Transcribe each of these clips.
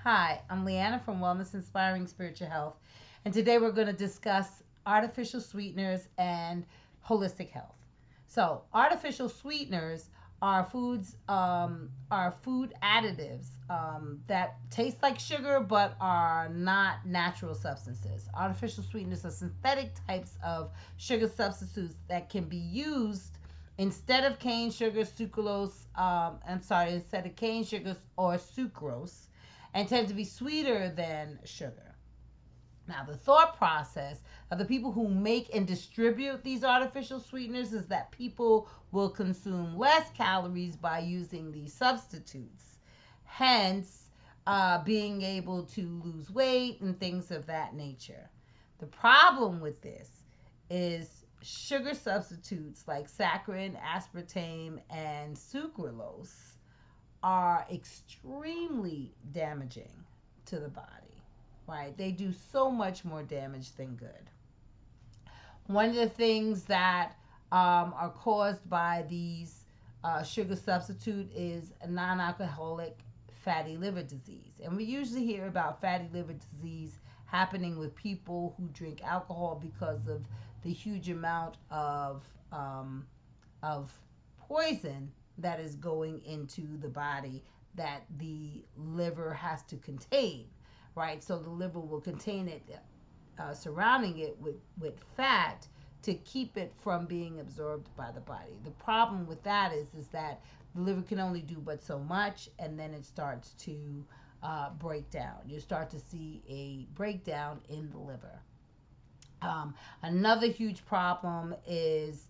Hi, I'm Leanna from Wellness Inspiring Spiritual Health, and today we're going to discuss artificial sweeteners and holistic health. So, artificial sweeteners are food additives that taste like sugar but are not natural substances. Artificial sweeteners are synthetic types of sugar substitutes that can be used instead of cane sugar, sucralose. Instead of cane sugar or sucrose, and tend to be sweeter than sugar. Now, the thought process of the people who make and distribute these artificial sweeteners is that people will consume less calories by using these substitutes, hence, being able to lose weight and things of that nature. The problem with this is sugar substitutes like saccharin, aspartame, and sucralose are extremely damaging to the body, right? They do so much more damage than good. One of the things that are caused by these sugar substitute is non-alcoholic fatty liver disease. And we usually hear about fatty liver disease happening with people who drink alcohol because of the huge amount of poison that is going into the body that the liver has to contain, right? So the liver will contain it, surrounding it with fat to keep it from being absorbed by the body. The problem with that is that the liver can only do but so much, and then it starts to break down. You start to see a breakdown in the liver. Another huge problem is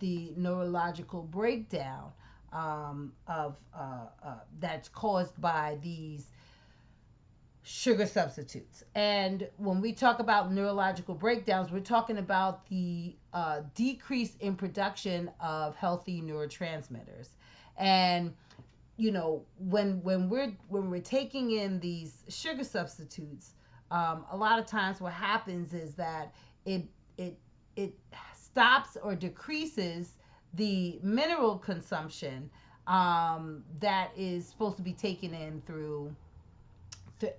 the neurological breakdown of that's caused by these sugar substitutes. And when we talk about neurological breakdowns, we're talking about the decrease in production of healthy neurotransmitters. And when we're taking in these sugar substitutes, a lot of times what happens is that it it it stops or decreases the mineral consumption that is supposed to be taken in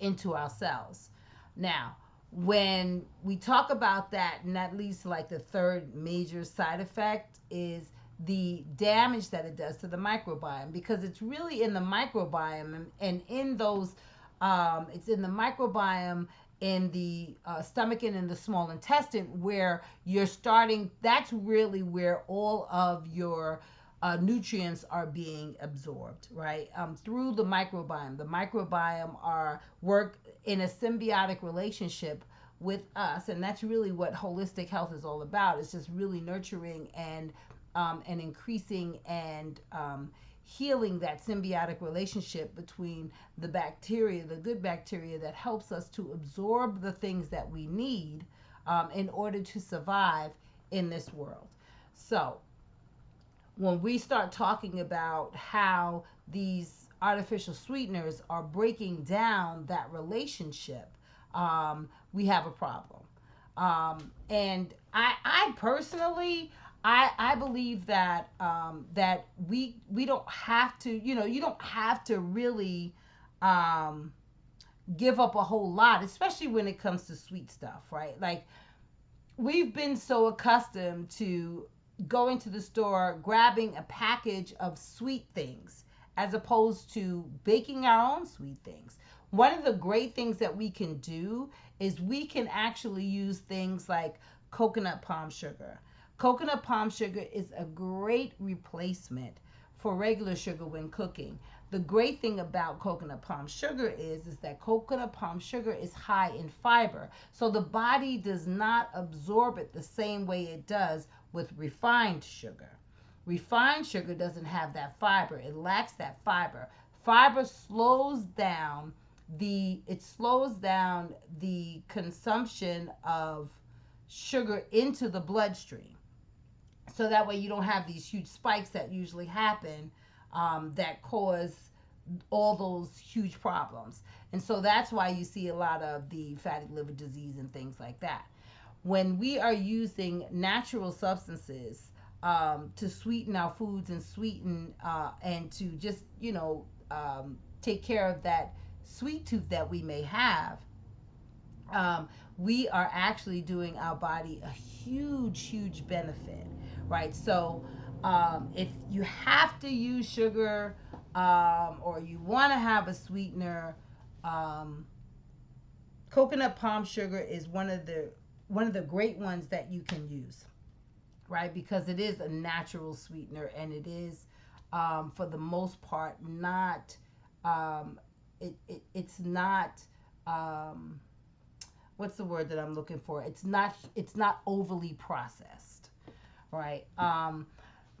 into our cells. Now, when we talk about that, and that leads to like the third major side effect is the damage that it does to the microbiome, because it's really in the microbiome, and in those it's in the microbiome in the stomach and in the small intestine where you're starting. That's really where all of your nutrients are being absorbed, right? Through the microbiome. The microbiome are work in a symbiotic relationship with us, and that's really what holistic health is all about. It's just really nurturing and increasing and healing that symbiotic relationship between the bacteria, the good bacteria that helps us to absorb the things that we need in order to survive in this world. So, when we start talking about how these artificial sweeteners are breaking down that relationship, we have a problem. And I personally, I believe that that we don't have to, you don't have to really um, give up a whole lot, especially when it comes to sweet stuff, right? Like, we've been so accustomed to going to the store, grabbing a package of sweet things, as opposed to baking our own sweet things. One of the great things that we can do is we can actually use things like coconut palm sugar. Coconut palm sugar is a great replacement for regular sugar when cooking. The great thing about coconut palm sugar is that coconut palm sugar is high in fiber. So the body does not absorb it the same way it does with refined sugar. Refined sugar doesn't have that fiber. It lacks that fiber. Fiber slows down the consumption of sugar into the bloodstream. So that way you don't have these huge spikes that usually happen that cause all those huge problems. And so that's why you see a lot of the fatty liver disease and things like that. When we are using natural substances to sweeten our foods and sweeten and to just take care of that sweet tooth that we may have, um, we are actually doing our body a huge, huge benefit, right? So, if you have to use sugar, or you want to have a sweetener, um, coconut palm sugar is one of the great ones that you can use, right? Because it is a natural sweetener, and it is, for the most part, not. It's not. Um, what's the word that I'm looking for? It's not overly processed, right?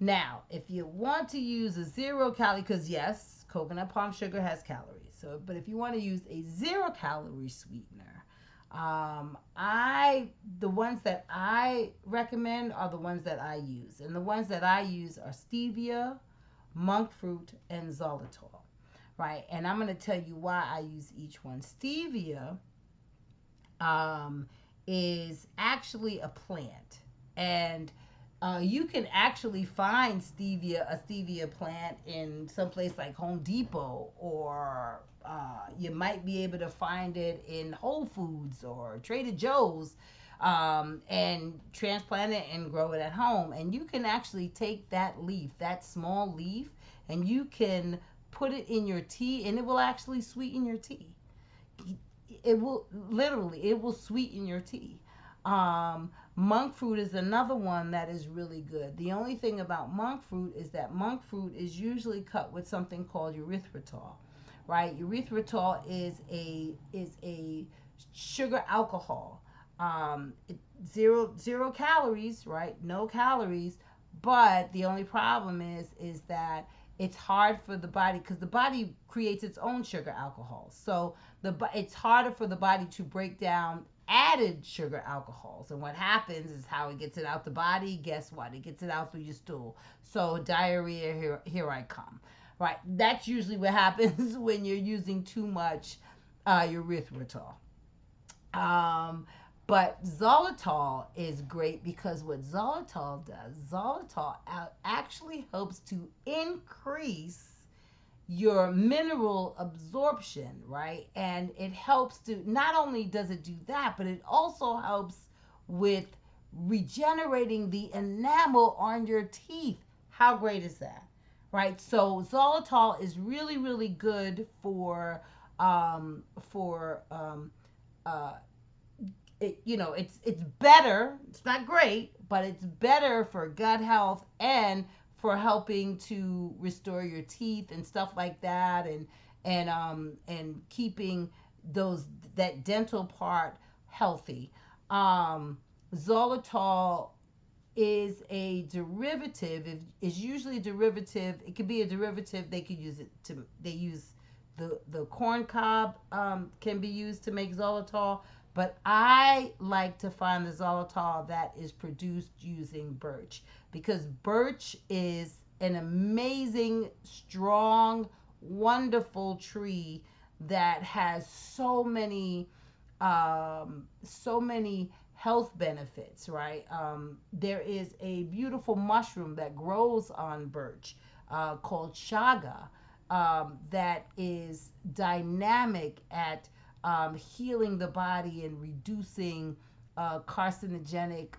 Now, if you want to use a 0 calorie, because yes, coconut palm sugar has calories. So, but if you want to use a 0 calorie sweetener, I the ones that I recommend are the ones that I use, and the ones that I use are stevia, monk fruit, and xylitol, right? And I'm going to tell you why I use each one. Stevia, um, is actually a plant, and you can actually find a stevia plant in some place like Home Depot, or you might be able to find it in Whole Foods or Trader Joe's, and transplant it and grow it at home. And you can actually take that leaf, that small leaf, and you can put it in your tea, and it will actually sweeten your tea. It will sweeten your tea. Monk fruit is another one that is really good. The only thing about monk fruit is that monk fruit is usually cut with something called erythritol, right? Erythritol is a sugar alcohol. Zero calories, right? No calories. But the only problem is that it's hard for the body, because the body creates its own sugar alcohol. So it's harder for the body to break down added sugar alcohols. And what happens is, how it gets it out the body, guess what? It gets it out through your stool. So diarrhea, here I come. Right? That's usually what happens when you're using too much erythritol. Um, but xylitol is great, because what xylitol does, xylitol actually helps to increase your mineral absorption, right? And it helps to, not only does it do that, but it also helps with regenerating the enamel on your teeth. How great is that? Right? So xylitol is really, really good for uh, it's better. It's not great, but it's better for gut health, and for helping to restore your teeth and stuff like that, and keeping those that dental part healthy. Um, Xylitol is a derivative. Is usually a derivative. It could be a derivative. They could use it to. They use the corn cob, can be used to make xylitol, but I like to find the xylitol that is produced using birch, because birch is an amazing, strong, wonderful tree that has so many health benefits, right? There is a beautiful mushroom that grows on birch, called chaga, that is dynamic at healing the body and reducing carcinogenic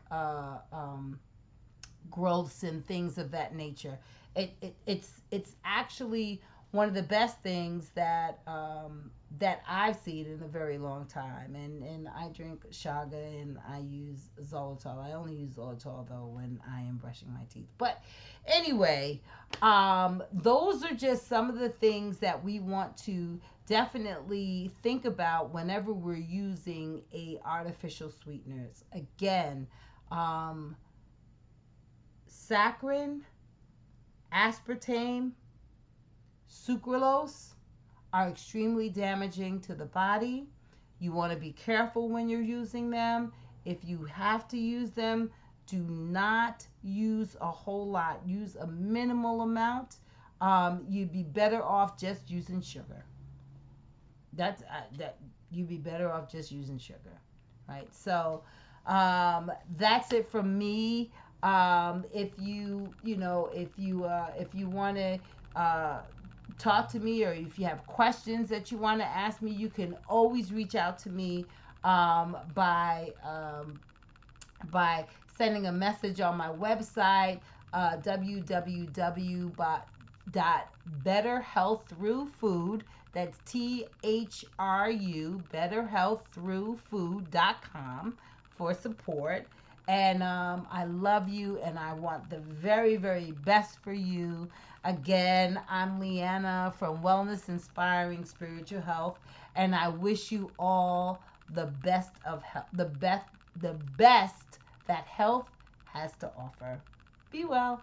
growths and things of that nature. It's actually one of the best things that I've seen in a very long time. And I drink shaga, and I use xylitol. I only use xylitol though when I am brushing my teeth. But anyway, those are just some of the things that we want to definitely think about whenever we're using a artificial sweeteners. Again, um, saccharin, aspartame, sucralose are extremely damaging to the body. You want to be careful when you're using them. If you have to use them, do not use a whole lot. Use a minimal amount. You'd be better off just using sugar. That you'd be better off just using sugar, right? So that's it from me. If you want to uh, talk to me, or if you have questions that you want to ask me, you can always reach out to me by sending a message on my website, www.betterhealththroughfood. That's THRU, betterhealththroughfood.com for support. And I love you, and I want the very, very best for you. Again, I'm Leanna from Wellness Inspiring Spiritual Health, and I wish you all the best of health, the best that health has to offer. Be well.